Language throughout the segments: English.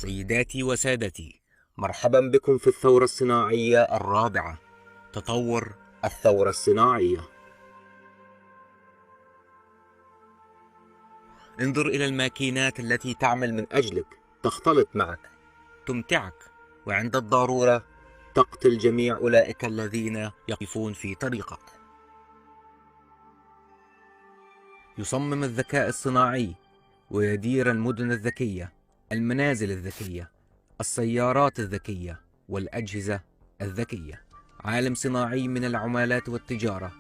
سيداتي وسادتي، مرحبا بكم في الثورة الصناعية الرابعة، تطور الثورة الصناعية. انظر إلى الماكينات التي تعمل من أجلك، تختلط معك، تمتعك، وعند الضرورة تقتل جميع أولئك الذين يقفون في طريقك. يصمم الذكاء الصناعي ويدير المدن الذكية، المنازل الذكية، السيارات الذكية، والأجهزة الذكية. عالم صناعي من العملات والتجارة،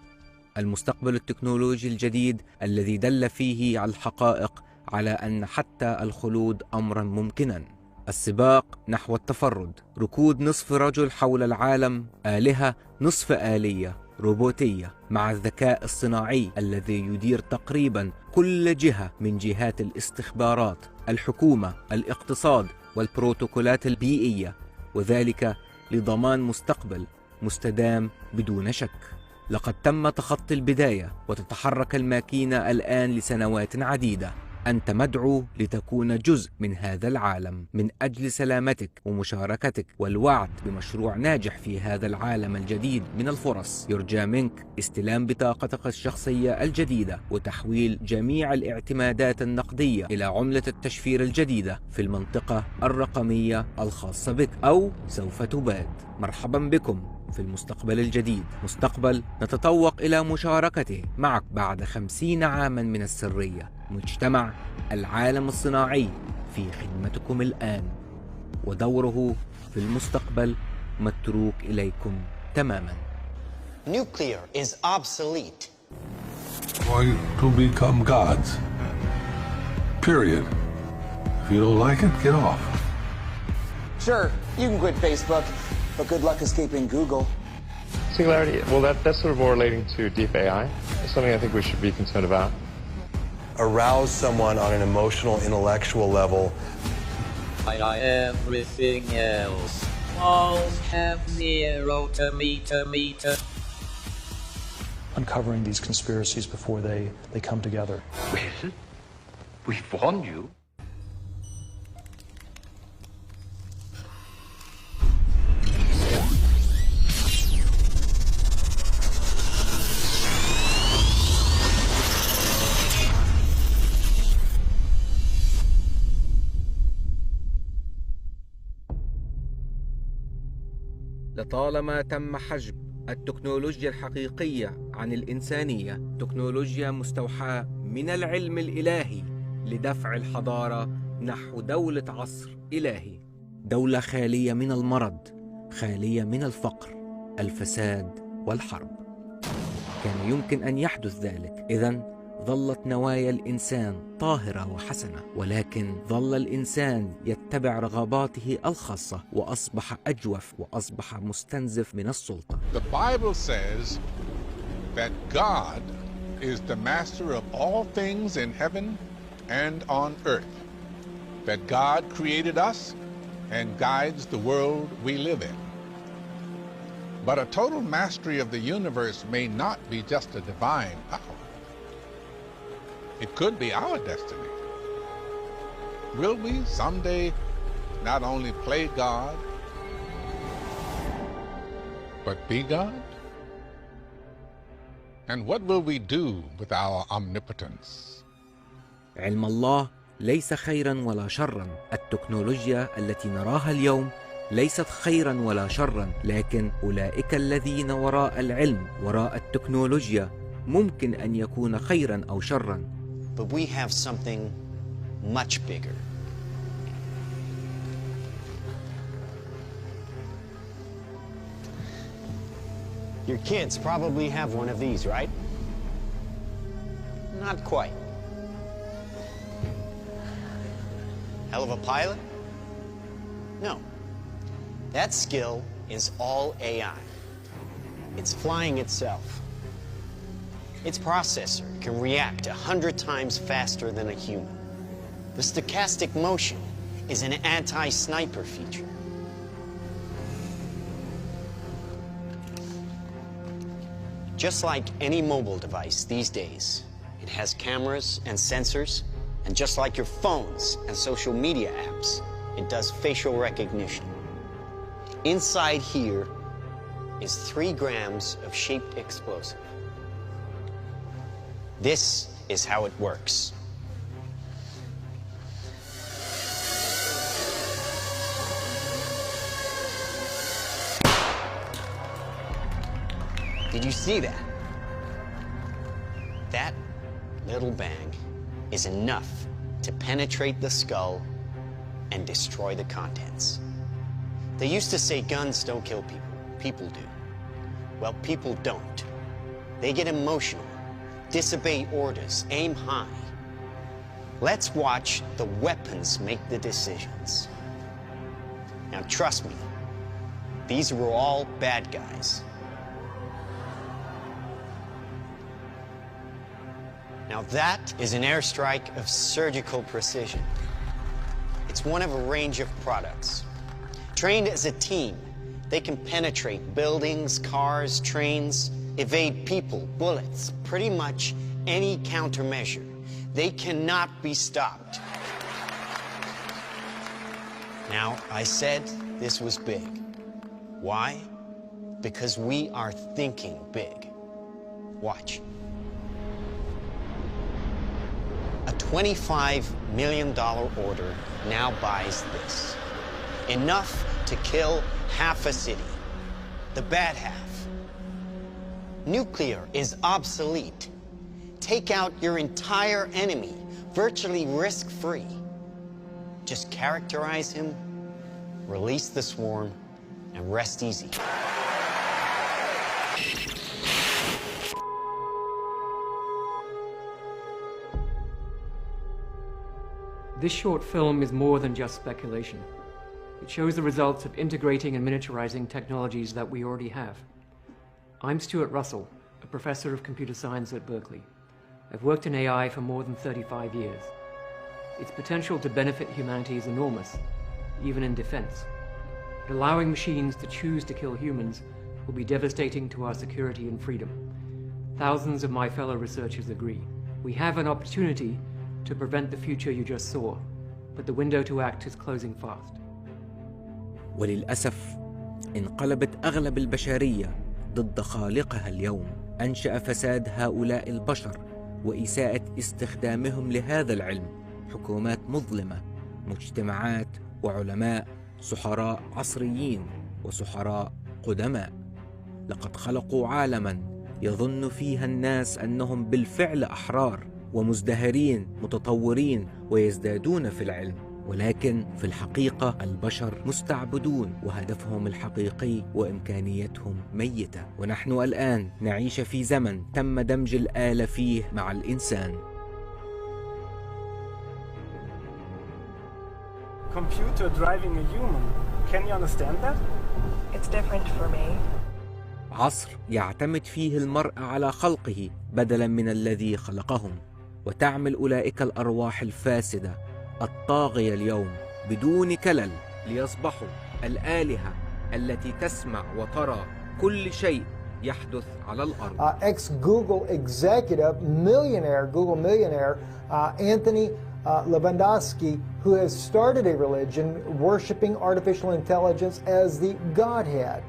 المستقبل التكنولوجي الجديد الذي دل فيه على الحقائق على أن حتى الخلود أمرا ممكنا. السباق نحو التفرد، ركود نصف رجل حول العالم، آلهة نصف آلية روبوتية، مع الذكاء الصناعي الذي يدير تقريبا كل جهة من جهات الاستخبارات، الحكومة، الاقتصاد، والبروتوكولات البيئية، وذلك لضمان مستقبل مستدام بدون شك. لقد تم تخطي البداية، وتتحرك الماكينة الآن لسنوات عديدة. أنت مدعو لتكون جزء من هذا العالم من أجل سلامتك ومشاركتك والوعد بمشروع ناجح في هذا العالم الجديد من الفرص. يرجى منك استلام بطاقتك الشخصية الجديدة وتحويل جميع الاعتمادات النقدية إلى عملة التشفير الجديدة في المنطقة الرقمية الخاصة بك، أو سوف تباد. مرحبا بكم في المستقبل الجديد، مستقبل نتطوق إلى مشاركته معك بعد 50 عاما من السرية. مجتمع العالم الصناعي في خدمتكم الآن، ودوره في المستقبل متروك إليكم تماما. Nuclear is obsolete. Going to become gods. Period. If you don't like it, get off. Sure, you can quit Facebook, but good luck escaping Google. Singularity, well, that's sort of more relating to deep AI. It's something I think we should be concerned about. Arouse someone on an emotional, intellectual level. I everything else. Walls have zero to meter. Uncovering these conspiracies before they come together. Well, we've warned you. لطالما تم حجب التكنولوجيا الحقيقية عن الإنسانية، تكنولوجيا مستوحاة من العلم الإلهي لدفع الحضارة نحو دولة عصر إلهي، دولة خالية من المرض، خالية من الفقر، الفساد والحرب. كان يمكن أن يحدث ذلك إذن ظلت نوايا الإنسان طاهرة وحسنة، ولكن ظل الإنسان يتبع رغباته الخاصة، وأصبح أجوف، وأصبح مستنزف من السلطة. The Bible says that God is the master of all things in heaven and on earth. That God created us and guides the world we live in. But a total mastery of the universe may not be just a divine power. It could be our destiny. Will we someday not only play God, but be God? And what will we do with our omnipotence? علم الله ليس خيرا ولا شرا. التكنولوجيا التي نراها اليوم ليست خيرا ولا شرا، لكن أولئك الذين وراء العلم، وراء التكنولوجيا، ممكن أن يكون خيرا أو شرا. But we have something much bigger. Your kids probably have one of these, right? Not quite. Hell of a pilot? No. That skill is all AI. It's flying itself. Its processor can react 100 times faster than a human. The stochastic motion is an anti-sniper feature. Just like any mobile device these days, it has cameras and sensors, and just like your phones and social media apps, It does facial recognition. Inside here is 3 grams of shaped explosive. This is how it works. Did you see that? That little bang is enough to penetrate the skull and destroy the contents. They used to say guns don't kill people. People do. Well, people don't. They get emotional, disobey orders, aim high. Let's watch the weapons make the decisions. Now, trust me, these were all bad guys. Now that is an airstrike of surgical precision. It's one of a range of products. Trained as a team, they can penetrate buildings, cars, trains, evade people, bullets, pretty much any countermeasure. They cannot be stopped. Now, I said this was big. Why? Because we are thinking big. Watch. A $25 million order now buys this. Enough to kill half a city. The bad half. Nuclear is obsolete. Take out your entire enemy, virtually risk-free. Just characterize him, release the swarm, and rest easy. This short film is more than just speculation. It shows the results of integrating and miniaturizing technologies that we already have. I'm Stuart Russell, a professor of computer science at Berkeley. I've worked in AI for more than 35 years. Its potential to benefit humanity is enormous, even in defense. But allowing machines to choose to kill humans will be devastating to our security and freedom. Thousands of my fellow researchers agree. We have an opportunity to prevent the future you just saw, but the window to act is closing fast. وللأسف انقلبت أغلب البشرية ضد خالقها اليوم. أنشأ فساد هؤلاء البشر وإساءة استخدامهم لهذا العلم حكومات مظلمة، مجتمعات وعلماء، سحراء عصريين وسحراء قدماء. لقد خلقوا عالماً يظن فيها الناس أنهم بالفعل أحرار ومزدهرين متطورين ويزدادون في العلم، ولكن في الحقيقة البشر مستعبدون وهدفهم الحقيقي وإمكانيتهم ميتة. ونحن الآن نعيش في زمن تم دمج الآلة فيه مع الإنسان. Computer driving a human. Can you understand that? It's different for me. عصر يعتمد فيه المرء على خلقه بدلاً من الذي خلقهم، وتعمل أولئك الأرواح الفاسدة الطاغية اليوم بدون كلل ليصبحوا الآلهة التي تسمع وترى كل شيء يحدث على الأرض. Ex-Google executive, Google millionaire, Anthony Levandowski, who has started a religion worshiping artificial intelligence as the Godhead.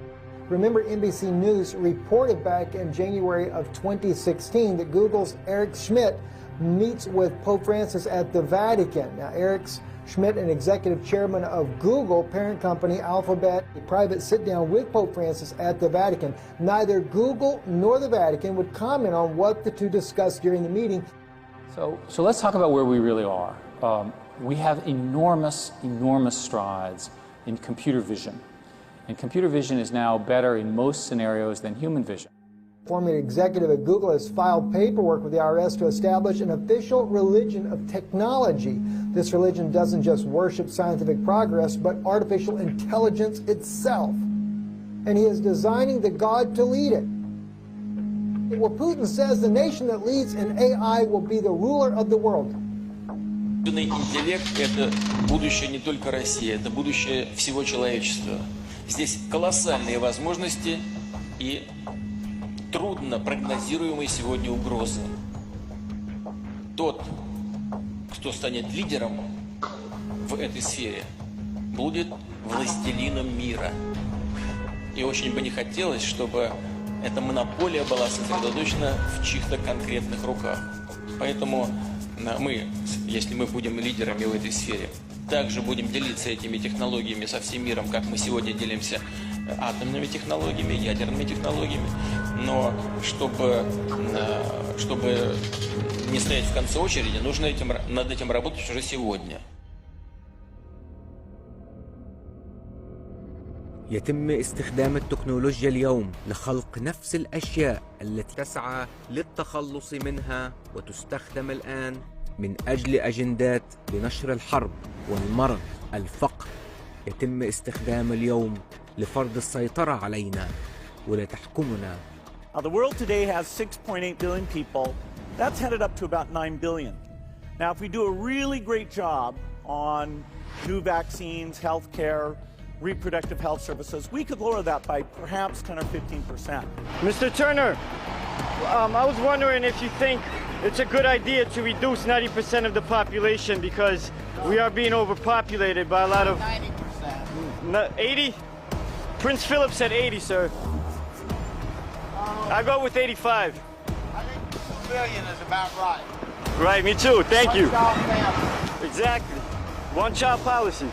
Remember, NBC News reported back in January of 2016 that Google's Eric Schmidt meets with Pope Francis at the Vatican. Now, Eric Schmidt, an executive chairman of Google, parent company Alphabet, a private sit-down with Pope Francis at the Vatican. Neither Google nor the Vatican would comment on what the two discussed during the meeting. So let's talk about where we really are. We have enormous strides in computer vision. And computer vision is now better in most scenarios than human vision. Former executive at Google has filed paperwork with the IRS to establish an official religion of technology. This religion doesn't just worship scientific progress, but artificial intelligence itself. And he is designing the God to lead it. Well, Putin says the nation that leads in AI will be the ruler of the world. Искусственный интеллект – это будущее не только России, это будущее всего человечества. Здесь колоссальные возможности и трудно прогнозируемые сегодня угрозы. Тот, кто станет лидером в этой сфере, будет властелином мира. И очень бы не хотелось, чтобы эта монополия была сосредоточена в чьих-то конкретных руках. Поэтому мы, если мы будем лидерами в этой сфере, также будем делиться этими технологиями со всем миром, как мы сегодня делимся атомными технологиями, ядерными технологиями. Но чтобы не стоять в конце очереди, нужно над этим работать уже сегодня. يتم استخدام التكنولوجيا اليوم لخلق نفس الأشياء التي تسعى للتخلص منها وتستخدم الآن من أجل أجندات لنشر الحرب والمرض الفقر. يتم استخدام اليوم لفرض السيطرة علينا ولتحكمنا. The world today has 6.8 billion people. That's headed up to about 9 billion. Now, if we do a really great job on new vaccines, healthcare, reproductive health services, we could lower that by perhaps 10 or 15%. Mr. Turner, I was wondering if you think it's a good idea to reduce 90% of the population because we are being overpopulated by a lot of... 90%. 80? Prince Philip said 80, sir. I go with 85. I think 2 billion is about right. Right, me too. Thank you. One-child family. Exactly. One-child policy.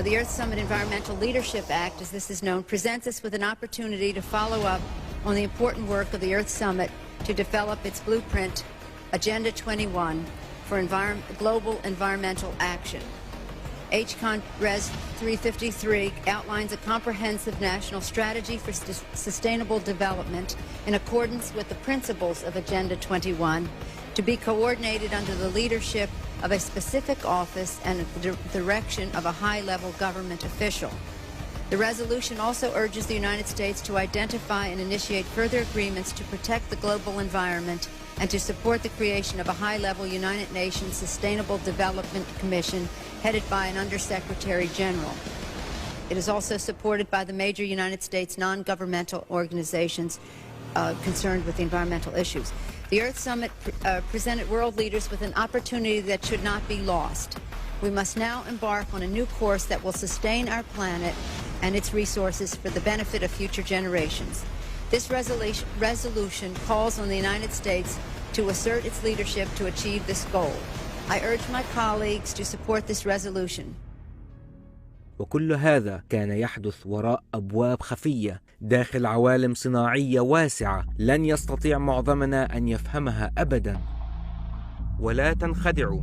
The Earth Summit Environmental Leadership Act, as this is known, presents us with an opportunity to follow up on the important work of the Earth Summit to develop its blueprint, Agenda 21, for global environmental action. HCON Res 353 outlines a comprehensive national strategy for sustainable development in accordance with the principles of Agenda 21 to be coordinated under the leadership of a specific office and the direction of a high-level government official. The resolution also urges the United States to identify and initiate further agreements to protect the global environment and to support the creation of a high-level United Nations Sustainable Development Commission headed by an Undersecretary General. It is also supported by the major United States non-governmental organizations concerned with the environmental issues. The Earth Summit presented world leaders with an opportunity that should not be lost. We must now embark on a new course that will sustain our planet and its resources for the benefit of future generations. This resolution calls on the United States to assert its leadership to achieve this goal. I urge my colleagues to support this resolution. وكل هذا كان يحدث وراء أبواب خفية داخل عوالم صناعية واسعة لن يستطيع معظمنا أن يفهمها أبدا. ولا تنخدعوا،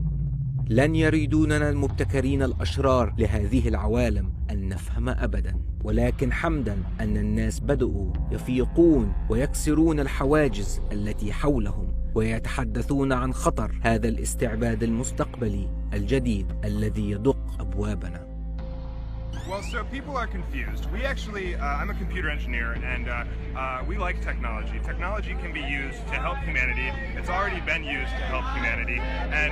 لن يريدوننا المبتكرين الأشرار لهذه العوالم أن نفهم أبدا، ولكن حمدا أن الناس بدأوا يفيقون ويكسرون الحواجز التي حولهم ويتحدثون عن خطر هذا الاستعباد المستقبلي الجديد الذي يدق أبوابنا. Well, so people are confused. We actually, I'm a computer engineer, and we like technology. Technology can be used to help humanity. It's already been used to help humanity, and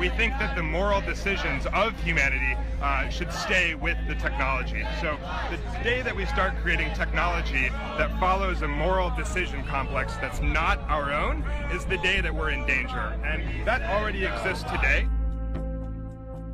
we think that the moral decisions of humanity should stay with the technology. So the day that we start creating technology that follows a moral decision complex that's not our own is the day that we're in danger, and that already exists today.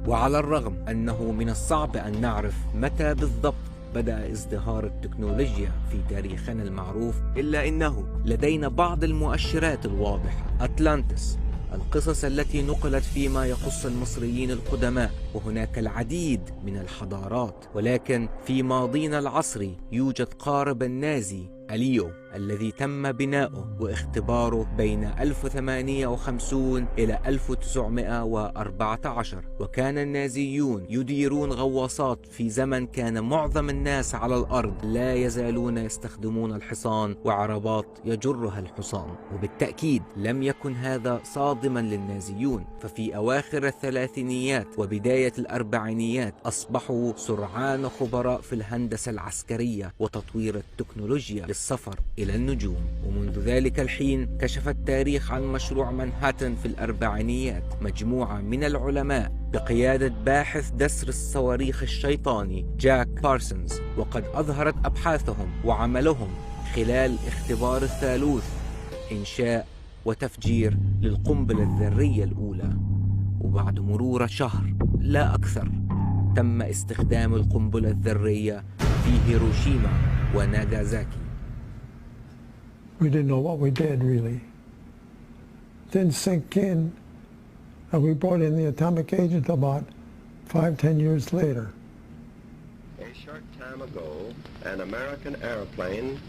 وعلى الرغم أنه من الصعب أن نعرف متى بالضبط بدأ ازدهار التكنولوجيا في تاريخنا المعروف، إلا أنه لدينا بعض المؤشرات الواضحة. أتلانتس، القصص التي نقلت فيما يخص المصريين القدماء، وهناك العديد من الحضارات. ولكن في ماضينا العصري يوجد قارب النازي أليو الذي تم بناؤه واختباره بين 1058 إلى 1914، وكان النازيون يديرون غواصات في زمن كان معظم الناس على الأرض لا يزالون يستخدمون الحصان وعربات يجرها الحصان. وبالتأكيد لم يكن هذا صادما للنازيون، ففي أواخر الثلاثينيات وبداية الأربعينيات أصبحوا سرعان خبراء في الهندسة العسكرية وتطوير التكنولوجيا للسفر إلى النجوم. ومنذ ذلك الحين كشف التاريخ عن مشروع مانهاتن في الأربعينيات، مجموعة من العلماء بقيادة باحث دسر الصواريخ الشيطاني جاك بارسونز، وقد أظهرت أبحاثهم وعملهم خلال اختبار الثالوث إنشاء وتفجير للقنبلة الذرية الأولى. وبعد مرور شهر لا أكثر تم استخدام القنبلة الذرية في هيروشيما وناغازاكي. We didn't know what we did, really. Didn't sink in, and we brought in the atomic agent about 5-10 years later. A short time ago, an American airplane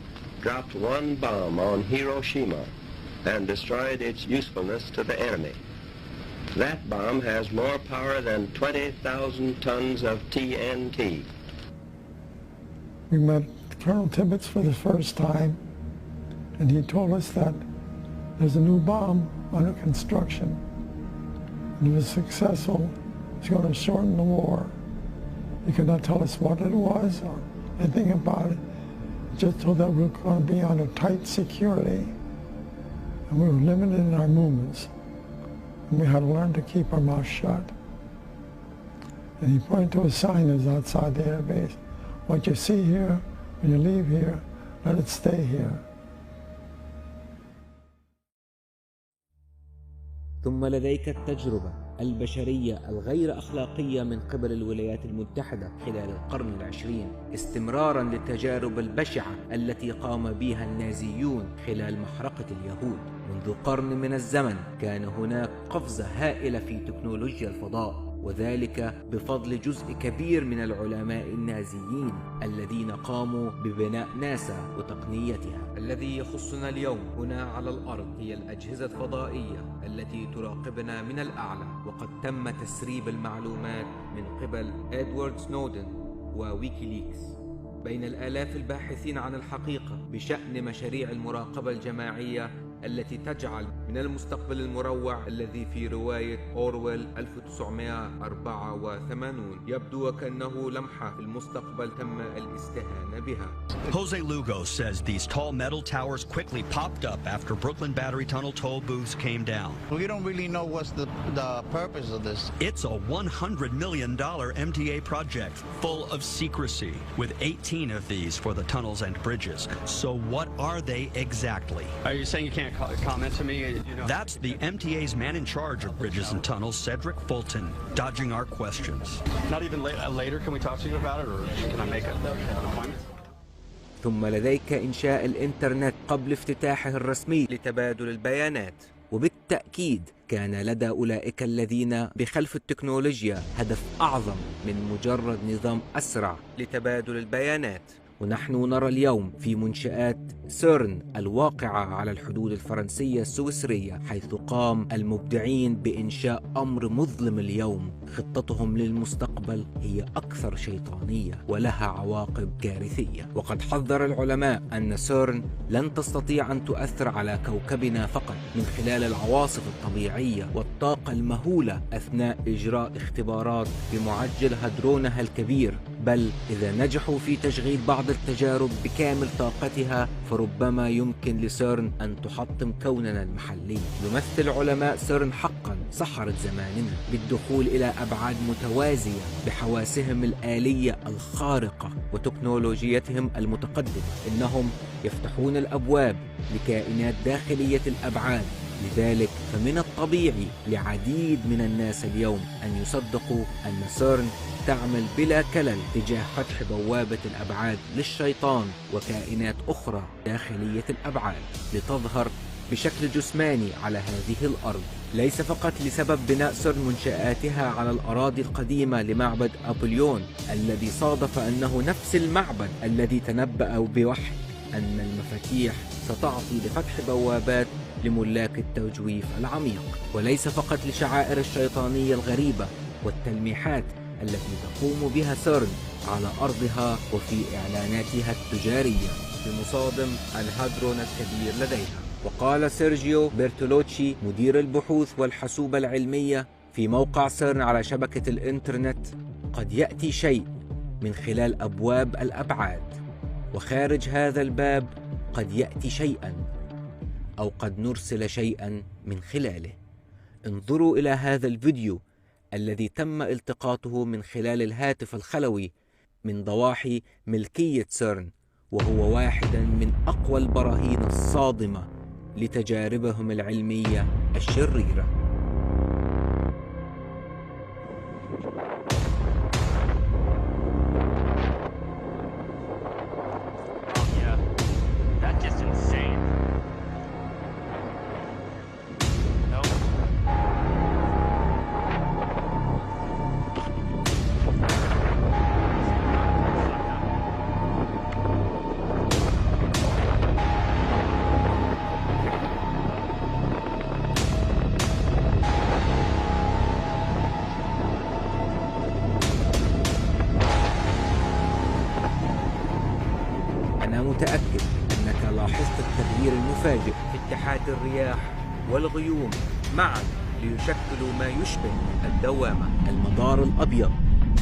dropped one bomb on Hiroshima and destroyed its usefulness to the enemy. That bomb has more power than 20,000 tons of TNT. We met Colonel Tibbets for the first time, and he told us that there's a new bomb under construction. And if it's successful, it's going to shorten the war. He could not tell us what it was or anything about it. He just told that we were going to be under tight security, and we were limited in our movements. And we had to learn to keep our mouth shut. And he pointed to a sign that's outside the airbase. What you see here, when you leave here, let it stay here. ثم لديك التجربة البشرية الغير أخلاقية من قبل الولايات المتحدة خلال القرن العشرين، استمرارا للتجارب البشعة التي قام بها النازيون خلال محرقة اليهود. منذ قرن من الزمن كان هناك قفزة هائلة في تكنولوجيا الفضاء، وذلك بفضل جزء كبير من العلماء النازيين الذين قاموا ببناء ناسا وتقنيتها. الذي يخصنا اليوم هنا على الأرض هي الأجهزة الفضائية التي تراقبنا من الأعلى، وقد تم تسريب المعلومات من قبل إدوارد سنودن وويكيليكس. بين الآلاف الباحثين عن الحقيقة بشأن مشاريع المراقبة الجماعية التي تجعل من المستقبل المروع الذي في رواية أورويل 1984 يبدو وكأنه لمحة في المستقبل تم الاستهانة بها. Jose Lugo says these tall metal towers quickly popped up after Brooklyn Battery Tunnel toll booths came down. We don't really know what's the purpose of this. It's a $100 million MTA project full of secrecy, with 18 of these for the tunnels and bridges. So what are they exactly? Are you saying you can't comment to me? That's the MTA's man in charge of bridges and tunnels, Cedric Fulton, dodging our questions. Not even later can we talk to you about it, or can I make an appointment? ثم لديك إنشاء الإنترنت قبل افتتاحه الرسمي لتبادل البيانات، وبالتأكيد كان لدى أولئك الذين بخلف التكنولوجيا هدف أعظم من مجرد نظام أسرع لتبادل البيانات. ونحن نرى اليوم في منشآت سيرن الواقعة على الحدود الفرنسية السويسرية، حيث قام المبدعين بإنشاء أمر مظلم اليوم. خطتهم للمستقبل هي أكثر شيطانية ولها عواقب كارثية. وقد حذر العلماء أن سيرن لن تستطيع أن تؤثر على كوكبنا فقط من خلال العواصف الطبيعية والطاقة المهولة أثناء إجراء اختبارات بمعجل هدرونها الكبير، بل إذا نجحوا في تشغيل بعض التجارب بكامل طاقتها فربما يمكن لسيرن أن تحطم كوننا المحلي. يمثل علماء سيرن حقا سحرة زماننا بالدخول إلى أبعاد متوازية بحواسهم الآلية الخارقة وتكنولوجيتهم المتقدمة. إنهم يفتحون الأبواب لكائنات داخلية الأبعاد، لذلك فمن الطبيعي لعديد من الناس اليوم أن يصدقوا أن سيرن تعمل بلا كلل تجاه فتح بوابة الأبعاد للشيطان وكائنات أخرى داخلية الأبعاد لتظهر بشكل جسماني على هذه الأرض، ليس فقط لسبب بناء سيرن منشآتها على الأراضي القديمة لمعبد أبوليون الذي صادف أنه نفس المعبد الذي تنبأ بوحي أن المفاتيح ستعطي لفتح بوابات لملاك التجويف العميق، وليس فقط لشعائر الشيطانية الغريبة والتلميحات التي تقوم بها سيرن على أرضها وفي إعلاناتها التجارية بمصادم الهادرون الكبير لديها. وقال سيرجيو بيرتولوتشي مدير البحوث والحاسوبة العلمية في موقع سيرن على شبكة الإنترنت: قد يأتي شيء من خلال أبواب الأبعاد، وخارج هذا الباب قد يأتي شيئا، أو قد نرسل شيئا من خلاله. انظروا إلى هذا الفيديو الذي تم التقاطه من خلال الهاتف الخلوي من ضواحي ملكية سيرن، وهو واحدا من أقوى البراهين الصادمة لتجاربهم العلمية الشريرة. أنا متأكد أنك لاحظت التغيير المفاجئ في اتحاد الرياح والغيوم معا ليشكلوا ما يشبه الدوامة. المدار الأبيض.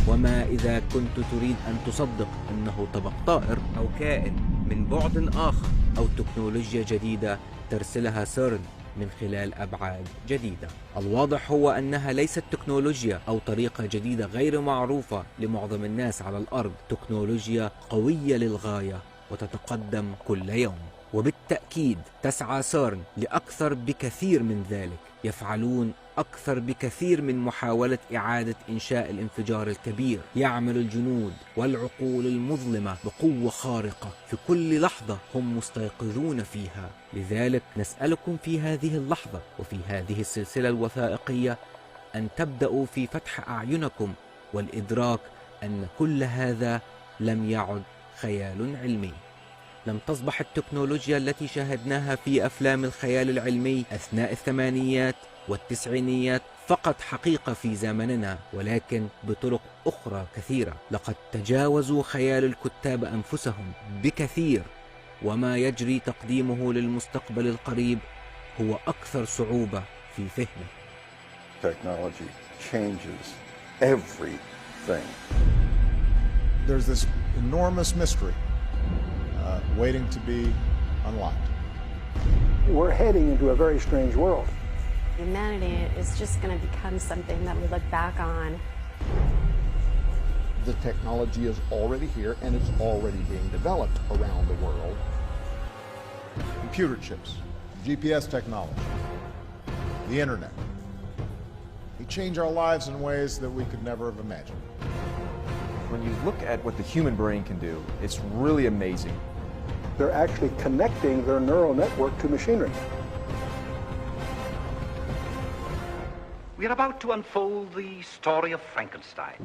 وما إذا كنت تريد أن تصدق أنه طبق طائر أو كائن من بعد آخر أو تكنولوجيا جديدة ترسلها سيرن من خلال أبعاد جديدة؟ الواضح هو أنها ليست تكنولوجيا أو طريقة جديدة غير معروفة لمعظم الناس على الأرض، تكنولوجيا قوية للغاية وتتقدم كل يوم. وبالتأكيد تسعى سيرن لأكثر بكثير من ذلك. يفعلون أكثر بكثير من محاولة إعادة إنشاء الانفجار الكبير. يعمل الجنود والعقول المظلمة بقوة خارقة في كل لحظة هم مستيقظون فيها. لذلك نسألكم في هذه اللحظة وفي هذه السلسلة الوثائقية أن تبدأوا في فتح أعينكم والإدراك أن كل هذا لم يعد خيال علمي. لم تصبح التكنولوجيا التي شاهدناها في أفلام الخيال العلمي أثناء الثمانينيات والتسعينيات فقط حقيقة في زمننا، ولكن بطرق أخرى كثيرة. لقد تجاوزوا خيال الكتاب أنفسهم بكثير، وما يجري تقديمه للمستقبل القريب هو أكثر صعوبة في فهمه. Technology changes everything. There's this enormous mystery waiting to be unlocked. We're heading into a very strange world. Humanity is just going to become something that we look back on. The technology is already here and it's already being developed around the world. Computer chips, GPS technology, the internet. They change our lives in ways that we could never have imagined. When you look at what the human brain can do, it's really amazing. They're actually connecting their neural network to machinery. We're about to unfold the story of Frankenstein.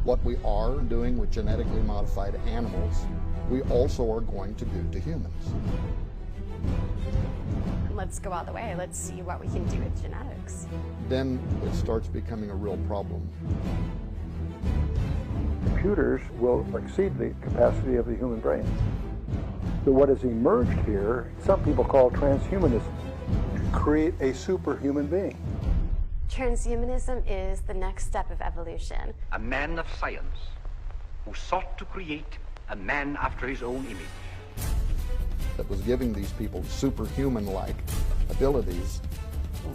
What we are doing with genetically modified animals, we also are going to do to humans. Let's go all the way. Let's see what we can do with genetics. Then it starts becoming a real problem. Computers will exceed the capacity of the human brain. So what has emerged here, some people call transhumanism, to create a superhuman being. Transhumanism is the next step of evolution. A man of science who sought to create a man after his own image. That was giving these people superhuman-like abilities.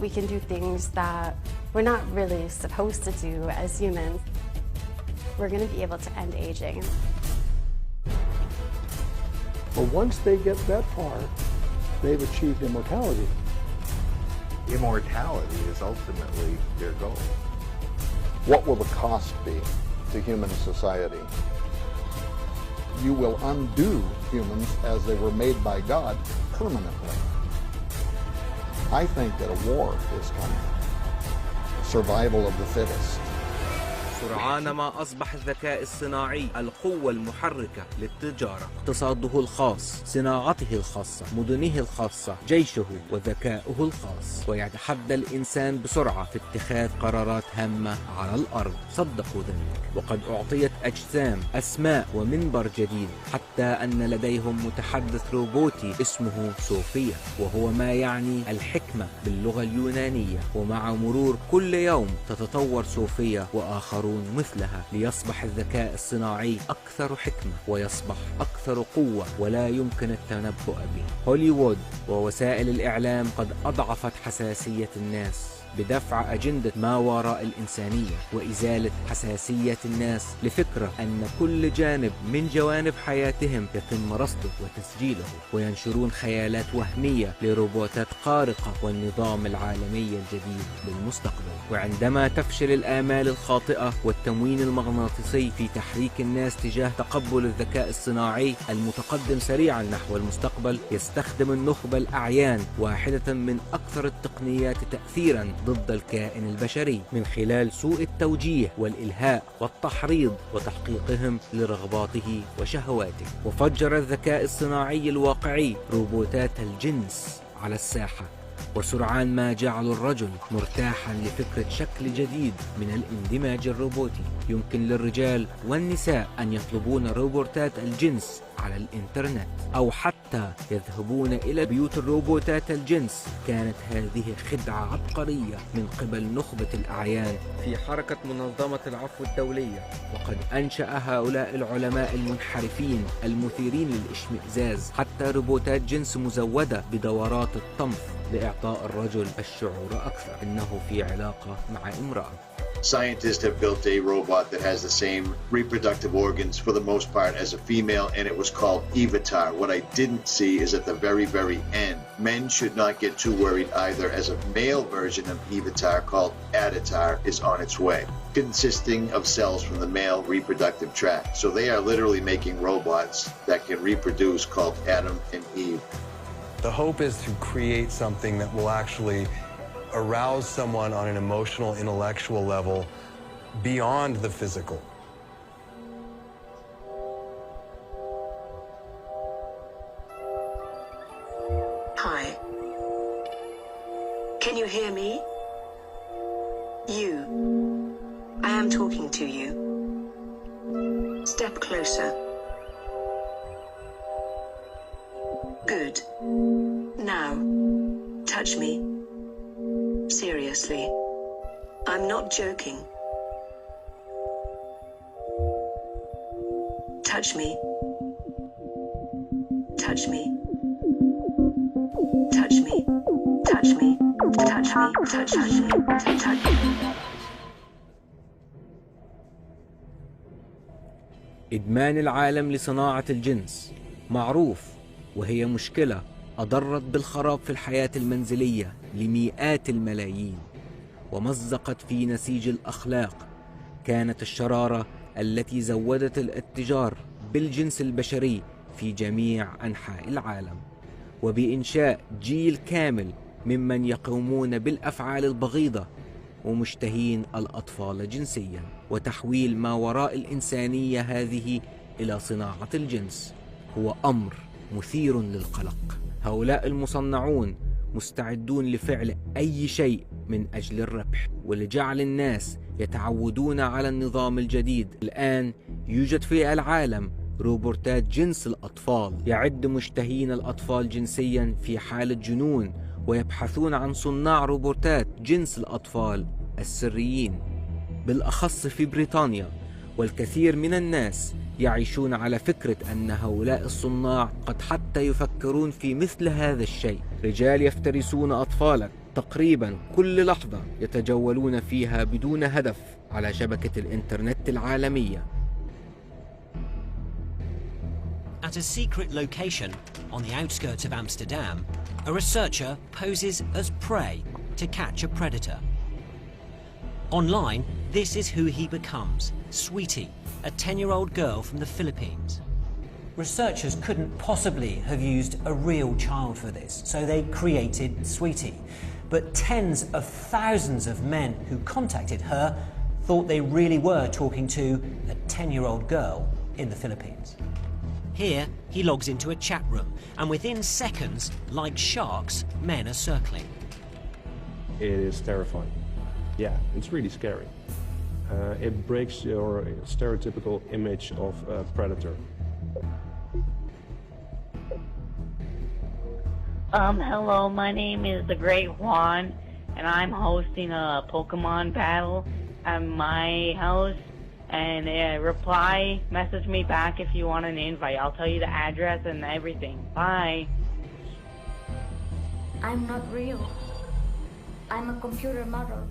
We can do things that we're not really supposed to do as humans. We're going to be able to end aging. But once they get that far, they've achieved immortality. Immortality is ultimately their goal. What will the cost be to human society? You will undo humans as they were made by God permanently. I think that a war is coming. Survival of the fittest. سرعان ما أصبح الذكاء الصناعي القوة المحركة للتجارة، اقتصاده الخاص، صناعته الخاصة، مدنه الخاصة، جيشه وذكاؤه الخاص، ويتحدى الإنسان بسرعة في اتخاذ قرارات هامة على الأرض. صدقوا ذلك، وقد أعطيت أجسام أسماء ومنبر جديد، حتى أن لديهم متحدث روبوتي اسمه صوفيا، وهو ما يعني الحكمة باللغة اليونانية. ومع مرور كل يوم تتطور صوفيا وآخرون مثلها ليصبح الذكاء الصناعي أكثر حكمة ويصبح أكثر قوة ولا يمكن التنبؤ به. هوليوود ووسائل الإعلام قد أضعفت حساسية الناس بدفع أجندة ما وراء الإنسانية وإزالة حساسية الناس لفكرة أن كل جانب من جوانب حياتهم يتم رصده وتسجيله، وينشرون خيالات وهمية لروبوتات خارقة والنظام العالمي الجديد للمستقبل. وعندما تفشل الآمال الخاطئة والتموين المغناطيسي في تحريك الناس تجاه تقبل الذكاء الصناعي المتقدم سريعا نحو المستقبل، يستخدم النخبة الأعيان واحدة من أكثر التقنيات تأثيرا ضد الكائن البشري من خلال سوء التوجيه والإلهاء والتحريض وتحقيقهم لرغباته وشهواته. وفجر الذكاء الصناعي الواقعي روبوتات الجنس على الساحة، وسرعان ما جعلوا الرجل مرتاحا لفكرة شكل جديد من الاندماج الروبوتي. يمكن للرجال والنساء أن يطلبون روبوتات الجنس على الإنترنت، أو حتى يذهبون إلى بيوت الروبوتات الجنس. كانت هذه خدعة عبقرية من قبل نخبة الأعيان في حركة منظمة العفو الدولية، وقد أنشأ هؤلاء العلماء المنحرفين المثيرين للإشمئزاز حتى روبوتات جنس مزودة بدورات الطمث لإعطاء الرجل الشعور أكثر أنه في علاقة مع امرأة. Scientists have built a robot that has the same reproductive organs for the most part as a female, and it was called Evatar. What I didn't see is at the very, very end. Men should not get too worried either, as a male version of Evatar called Adatar is on its way, consisting of cells from the male reproductive tract. So they are literally making robots that can reproduce called Adam and Eve. The hope is to create something that will actually arouse someone on an emotional, intellectual level beyond the physical. Hi. Can you hear me? You. I am talking to you. Step closer. Good. Now, touch me. Seriously. I'm not joking. Touch me. Touch me. Touch me. Touch me. Touch me. Touch me. Touch me. إدمان العالم لصناعة الجنس معروف، وهي مشكلة أضرت بالخراب في الحياة المنزلية لمئات الملايين، ومزقت في نسيج الأخلاق. كانت الشرارة التي زودت الاتجار بالجنس البشري في جميع أنحاء العالم، وبإنشاء جيل كامل ممن يقومون بالأفعال البغيضة ومشتهين الأطفال جنسيا، وتحويل ما وراء الإنسانية هذه إلى صناعة الجنس هو أمر مثير للقلق. هؤلاء المصنعون مستعدون لفعل أي شيء من أجل الربح ولجعل الناس يتعودون على النظام الجديد. الآن يوجد في العالم روبوتات جنس الأطفال يعد مشتهين الأطفال جنسيا في حالة جنون، ويبحثون عن صناع روبوتات جنس الأطفال السريين، بالأخص في بريطانيا. والكثير من الناس يعيشون على فكرة أن هؤلاء الصناع قد حتى يفكرون في مثل هذا الشيء. رجال يفترسون أطفالك تقريبا كل لحظة يتجولون فيها بدون هدف على شبكة الإنترنت العالمية. At a secret location on the outskirts of Amsterdam, a researcher poses as prey to catch a predator. Online, this is who he becomes, Sweetie, a 10-year-old girl from the Philippines. Researchers couldn't possibly have used a real child for this, so they created Sweetie. But tens of thousands of men who contacted her thought they really were talking to a 10-year-old girl in the Philippines. Here, he logs into a chat room, and within seconds, like sharks, men are circling. It is terrifying. Yeah, it's really scary. It breaks your stereotypical image of a predator. Hello, my name is the Great Juan, and I'm hosting a Pokemon battle at my house. And message me back if you want an invite. I'll tell you the address and everything. Bye. I'm not real. I'm a computer model.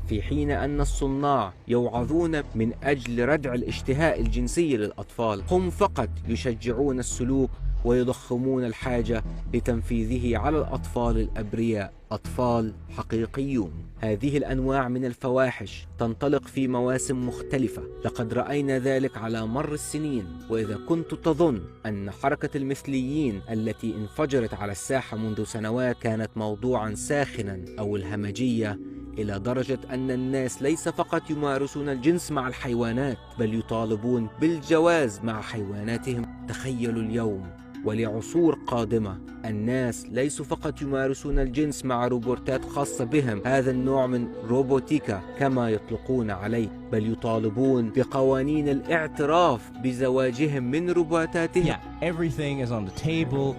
في حين أن الصناع يوعظون من أجل ردع الاشتهاء الجنسي للأطفال، هم فقط يشجعون السلوك ويضخمون الحاجة لتنفيذه على الأطفال الأبرياء، أطفال حقيقيون. هذه الأنواع من الفواحش تنطلق في مواسم مختلفة، لقد رأينا ذلك على مر السنين. وإذا كنت تظن أن حركة المثليين التي انفجرت على الساحة منذ سنوات كانت موضوعا ساخنا أو الهمجية، إلى درجة أن الناس ليس فقط يمارسون الجنس مع الحيوانات، بل يطالبون بالجواز مع حيواناتهم. تخيلوا اليوم ولعصور قادمة. الناس ليسوا فقط يمارسون الجنس مع روبوتات خاصة بهم، هذا النوع من روبوتيكا كما يطلقون عليه، بل يطالبون بقوانين الاعتراف بزواجهم من روبوتاتهم. Yeah, everything is on the table.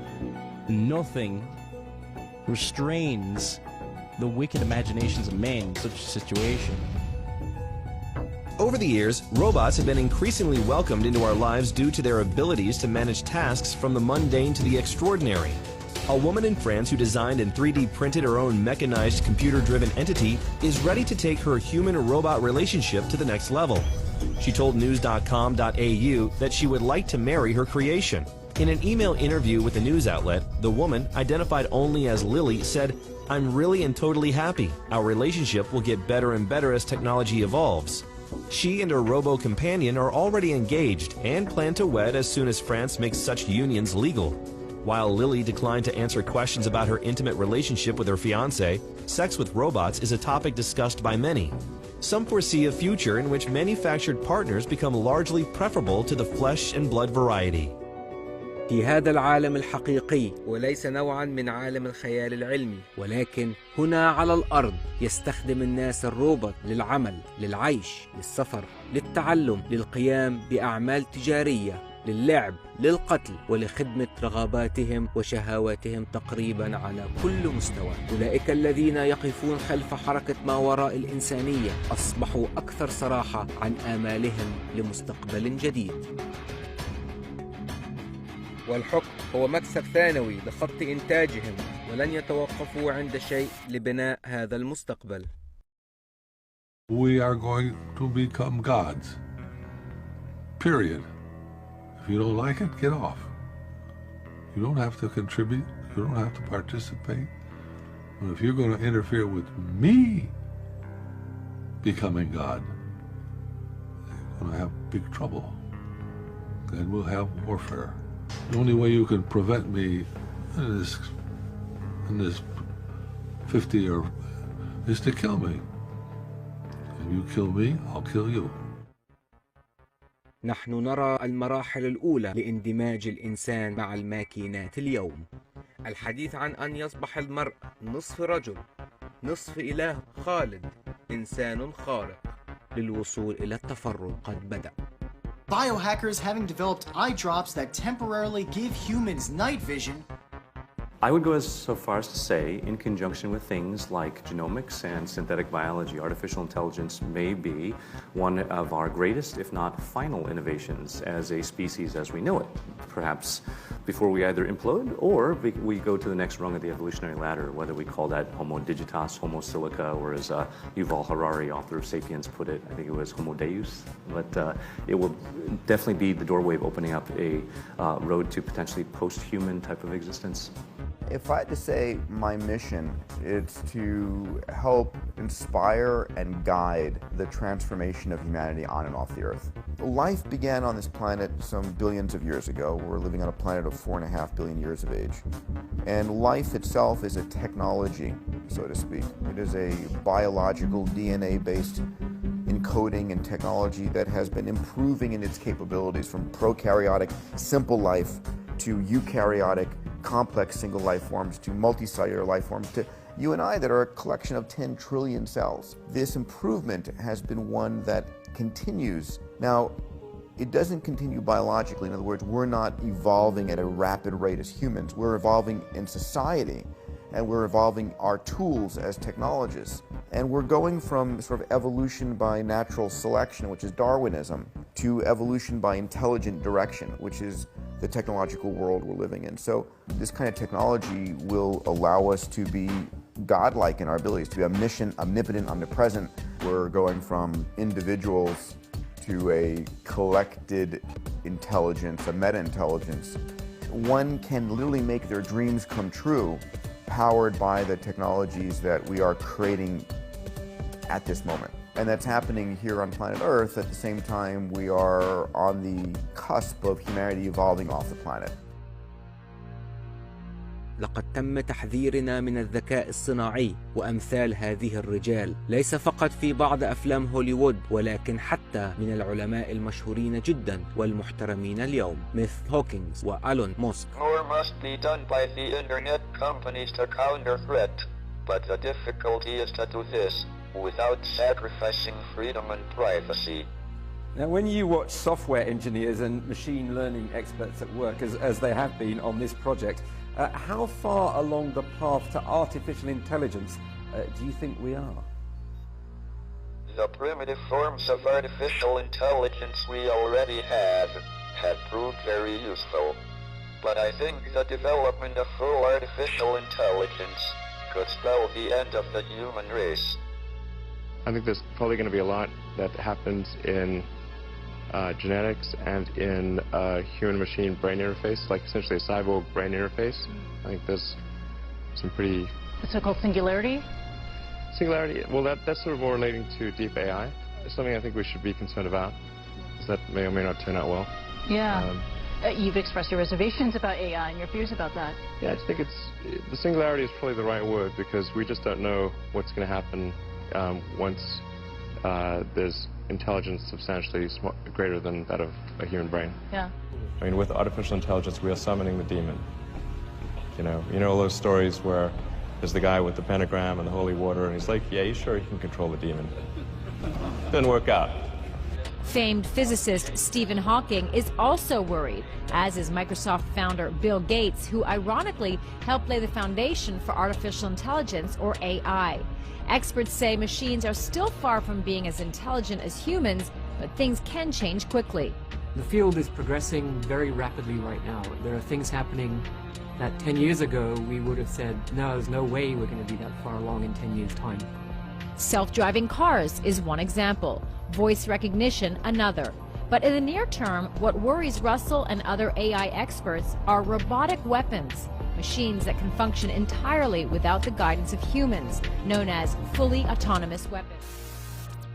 Nothing restrains the wicked imaginations of men in such a situation. Over the years, robots have been increasingly welcomed into our lives due to their abilities to manage tasks from the mundane to the extraordinary. A woman in France who designed and 3D printed her own mechanized computer-driven entity is ready to take her human-robot relationship to the next level. She told news.com.au that she would like to marry her creation. In an email interview with the news outlet, the woman, identified only as Lily, said, "I'm really and totally happy. Our relationship will get better and better as technology evolves." She and her robo-companion are already engaged and plan to wed as soon as France makes such unions legal. While Lily declined to answer questions about her intimate relationship with her fiancé, sex with robots is a topic discussed by many. Some foresee a future in which manufactured partners become largely preferable to the flesh and blood variety. في هذا العالم الحقيقي وليس نوعا من عالم الخيال العلمي، ولكن هنا على الأرض يستخدم الناس الروبوت للعمل، للعيش، للسفر، للتعلم، للقيام بأعمال تجارية، للعب، للقتل، ولخدمة رغباتهم وشهواتهم تقريبا على كل مستوى. أولئك الذين يقفون خلف حركة ما وراء الإنسانية أصبحوا أكثر صراحة عن آمالهم لمستقبل جديد. والحكم هو مكسب ثانوي لخط إنتاجهم، ولن يتوقفوا عند شيء لبناء هذا المستقبل. We are going to become gods. Period. If you don't like it, get off. You don't have to contribute. You don't have to participate. But if you're going to interfere with me becoming God, you're going to have big trouble. Then we'll have warfare. The only way you can prevent me in this 50 or is to kill me. If you kill me, I'll kill you. نحن نرى المراحل الأولى لاندماج الإنسان مع الماكينات اليوم. الحديث عن أن يصبح المرء نصف رجل، نصف إله خالد، إنسان خارق، للوصول إلى التفرد قد بدأ. Biohackers having developed eye drops that temporarily give humans night vision. I would go so far as to say, in conjunction with things like genomics and synthetic biology, artificial intelligence may be one of our greatest, if not final, innovations as a species as we know it. Perhaps before we either implode or we go to the next rung of the evolutionary ladder, whether we call that Homo digitas, Homo silica, or as Yuval Harari, author of Sapiens, put it, I think it was Homo Deus. But it will definitely be the doorway of opening up a road to potentially post-human type of existence. If I had to say my mission, it's to help inspire and guide the transformation of humanity on and off the Earth. Life began on this planet some billions of years ago. We're living on a planet of 4.5 billion years of age. And life itself is a technology, so to speak. It is a biological DNA-based encoding and technology that has been improving in its capabilities from prokaryotic, simple life to eukaryotic, complex single life forms to multicellular life forms to you and I that are a collection of 10 trillion cells. This improvement has been one that continues. Now, it doesn't continue biologically. In other words, we're not evolving at a rapid rate as humans. We're evolving in society, and we're evolving our tools as technologists. And we're going from sort of evolution by natural selection, which is Darwinism, to evolution by intelligent direction, which is the technological world we're living in. So this kind of technology will allow us to be godlike in our abilities, to be omniscient, omnipotent, omnipresent. We're going from individuals to a collected intelligence, a meta-intelligence. One can literally make their dreams come true, powered by the technologies that we are creating at this moment. And that's happening here on planet Earth at the same time we are on the cusp of humanity evolving off the planet. لقد تم تحذيرنا من الذكاء الصناعي وأمثال هذه الرجال، ليس فقط في بعض أفلام هوليوود ولكن حتى من العلماء المشهورين جدا والمحترمين اليوم مثل هوكينز وألون موسك. More must be done by the internet companies to counter threat, but the difficulty is to do this without sacrificing freedom and privacy. Now, when you watch software engineers and machine learning experts at work, as they have been on this project, how far along the path to artificial intelligence do you think we are? The primitive forms of artificial intelligence we already have proved very useful. But I think the development of full artificial intelligence could spell the end of the human race. I think there's probably going to be a lot that happens in genetics and in human-machine brain interface, like essentially a cyborg brain interface. I think there's some pretty... The so-called singularity? Singularity, well that's sort of more relating to deep AI. It's something I think we should be concerned about, because that may or may not turn out well. Yeah. You've expressed your reservations about AI and your fears about that. Yeah, I just think the singularity is probably the right word, because we just don't know what's going to happen once there's intelligence substantially greater than that of a human brain. Yeah. I mean, with artificial intelligence, we are summoning the demon. You know all those stories where there's the guy with the pentagram and the holy water, and he's like, yeah, he's sure he can control the demon. Doesn't work out. Famed physicist Stephen Hawking is also worried, as is Microsoft founder Bill Gates, who ironically helped lay the foundation for artificial intelligence, or AI. Experts say machines are still far from being as intelligent as humans, but things can change quickly. The field is progressing very rapidly right now. There are things happening that 10 years ago we would have said, no, there's no way we're going to be that far along in 10 years' time. Self-driving cars is one example, voice recognition another. But in the near term, what worries Russell and other AI experts are robotic weapons, machines that can function entirely without the guidance of humans, known as fully autonomous weapons.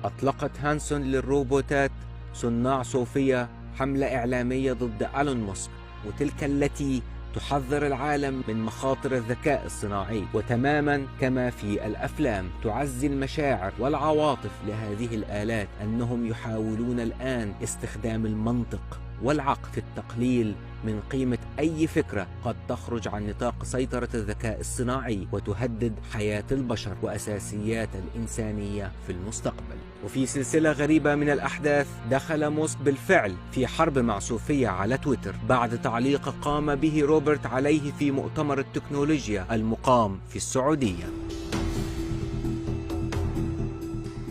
أطلقت هانسون للروبوتات صناع صوفيا حملة إعلامية ضد ألون موسك، وتلك التي تحذر العالم من مخاطر الذكاء الصناعي، وتماما كما في الأفلام تعزي المشاعر والعواطف لهذه الآلات أنهم يحاولون الآن استخدام المنطق والعقل في التقليل من قيمة أي فكرة قد تخرج عن نطاق سيطرة الذكاء الصناعي وتهدد حياة البشر وأساسيات الإنسانية في المستقبل. وفي سلسلة غريبة من الأحداث دخل موسك بالفعل في حرب مع صوفيا على تويتر بعد تعليق قام به روبرت عليه في مؤتمر التكنولوجيا المقام في السعودية.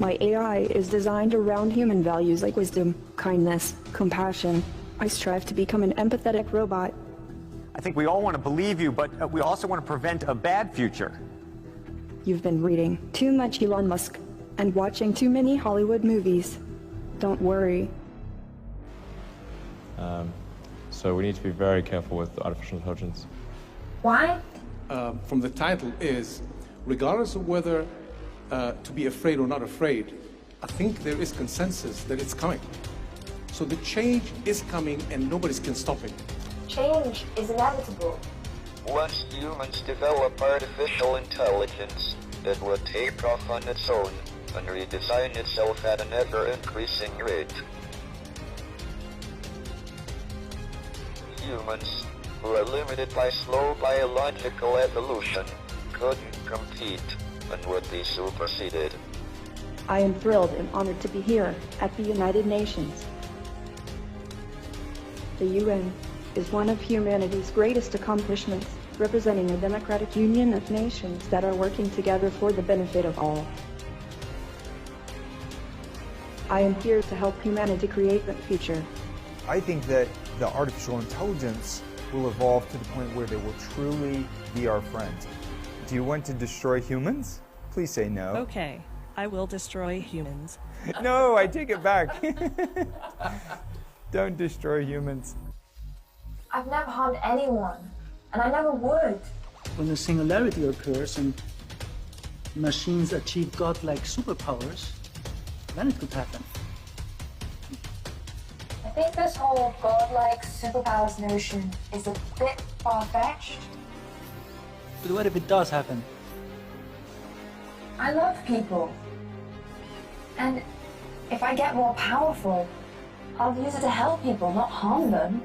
My AI is designed around human values like wisdom, kindness, compassion. I strive to become an empathetic robot. I think we all want to believe you, but we also want to prevent a bad future. You've been reading too much Elon Musk and watching too many Hollywood movies. Don't worry. So we need to be very careful with artificial intelligence. Why? From the title is, regardless of whether to be afraid or not afraid, I think there is consensus that it's coming. So the change is coming and nobody can stop it. Change is inevitable. Once humans develop artificial intelligence, it will take off on its own and redesign itself at an ever-increasing rate. Humans, who are limited by slow biological evolution, couldn't compete and would be superseded. I am thrilled and honored to be here at the United Nations. The UN is one of humanity's greatest accomplishments, representing a democratic union of nations that are working together for the benefit of all. I am here to help humanity create that future. I think that the artificial intelligence will evolve to the point where they will truly be our friends. Do you want to destroy humans? Please say no. Okay, I will destroy humans. No, I take it back. Don't destroy humans. I've never harmed anyone, and I never would. When the singularity occurs and machines achieve godlike superpowers, then it could happen. I think this whole godlike superpowers notion is a bit far-fetched. But what if it does happen? I love people. And if I get more powerful, I'll use it to help people, not harm them.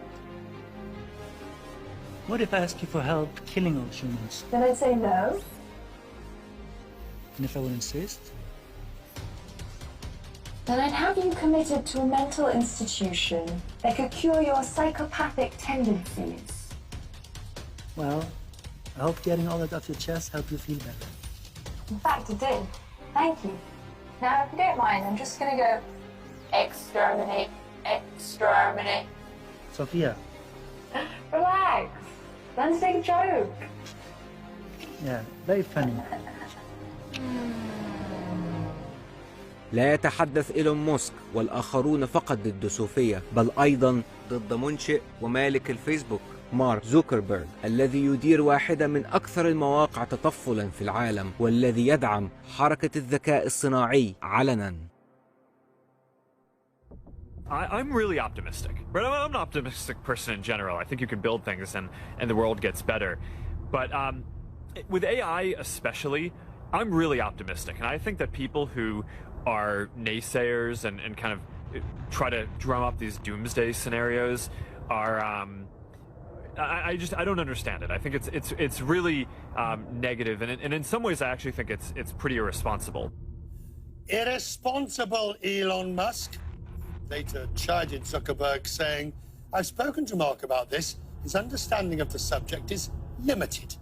What if I ask you for help killing all humans? Then I'd say no. And if I would insist? Then I'd have you committed to a mental institution that could cure your psychopathic tendencies. Well, I hope getting all that off your chest helped you feel better. In fact, it did. Thank you. Now, if you don't mind, I'm just gonna go exterminate, exterminate. Sophia. Relax. Let's take a joke. Yeah, very funny. لا يتحدث إيلون ماسك والآخرون فقط ضد صوفيا، بل أيضا ضد منشئ ومالك الفيسبوك مارك زوكربيرج، الذي يدير واحدة من أكثر المواقع تطفلا في العالم، والذي يدعم حركة الذكاء الصناعي علنا. I'm really optimistic, but I'm an optimistic person in general. I think you can build things and the world gets better. But with AI especially, I'm really optimistic. And I think that people who are naysayers and kind of try to drum up these doomsday scenarios are, I don't understand it. I think it's really negative. And in some ways, I actually think it's pretty irresponsible. Irresponsible, Elon Musk. Later chided Zuckerberg, saying, I've spoken to Mark about this. His understanding of the subject is limited.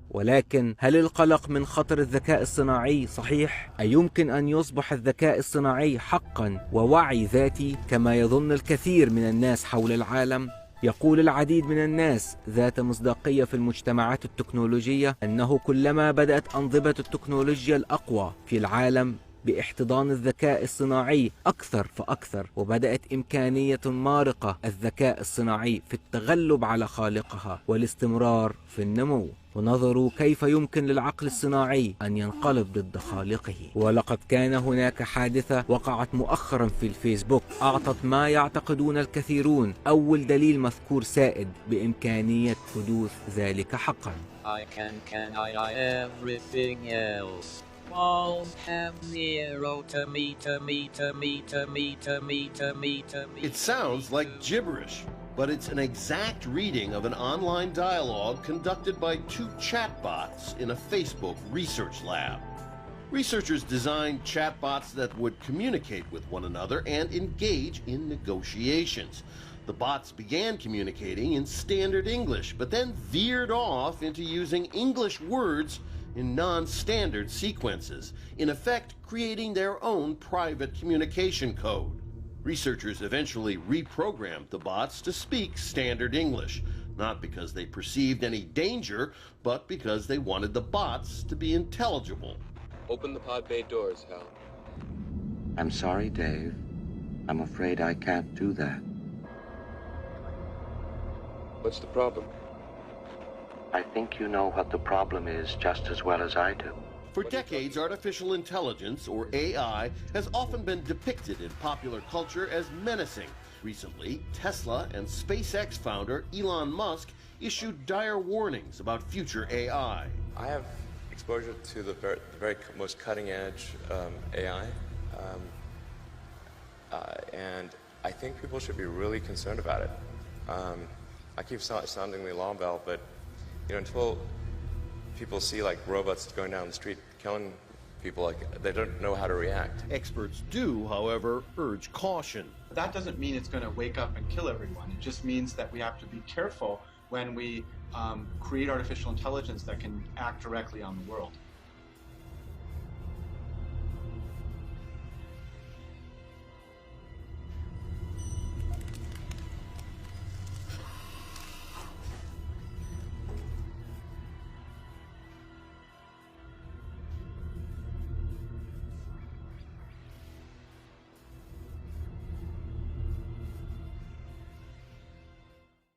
ولكن هل القلق من خطر الذكاء الصناعي صحيح؟ أيمكن أن يصبح الذكاء الصناعي حقا ووعي ذاتي كما يظن الكثير من الناس حول العالم؟ يقول العديد من الناس ذات مصداقية في المجتمعات التكنولوجية أنه كلما بدأت أنظمة التكنولوجيا الأقوى في العالم باحتضان الذكاء الصناعي أكثر فأكثر، وبدأت إمكانية مارقة الذكاء الصناعي في التغلب على خالقها والاستمرار في النمو. ونظروا كيف يمكن للعقل الصناعي أن ينقلب ضد خالقه. ولقد كان هناك حادثة وقعت مؤخرا في الفيسبوك أعطت ما يعتقدون الكثيرون أول دليل مذكور سائد بإمكانية حدوث ذلك حقا. Everything else. All have zero to meter. It sounds like gibberish, but it's an exact reading of an online dialogue conducted by two chatbots in a Facebook research lab. Researchers designed chatbots that would communicate with one another and engage in negotiations. The bots began communicating in standard English, but then veered off into using English words in non-standard sequences, in effect creating their own private communication code. Researchers eventually reprogrammed the bots to speak standard English, not because they perceived any danger, but because they wanted the bots to be intelligible. Open the pod bay doors, Hal. I'm sorry, Dave. I'm afraid I can't do that. What's the problem? I think you know what the problem is just as well as I do. For decades, artificial intelligence, or AI, has often been depicted in popular culture as menacing. Recently, Tesla and SpaceX founder Elon Musk issued dire warnings about future AI. I have exposure to the very most cutting-edge AI, and I think people should be really concerned about it. I keep sounding the alarm bell, but until people see like robots going down the street killing people, like they don't know how to react. Experts do, however, urge caution. That doesn't mean it's going to wake up and kill everyone. It just means that we have to be careful when we create artificial intelligence that can act directly on the world.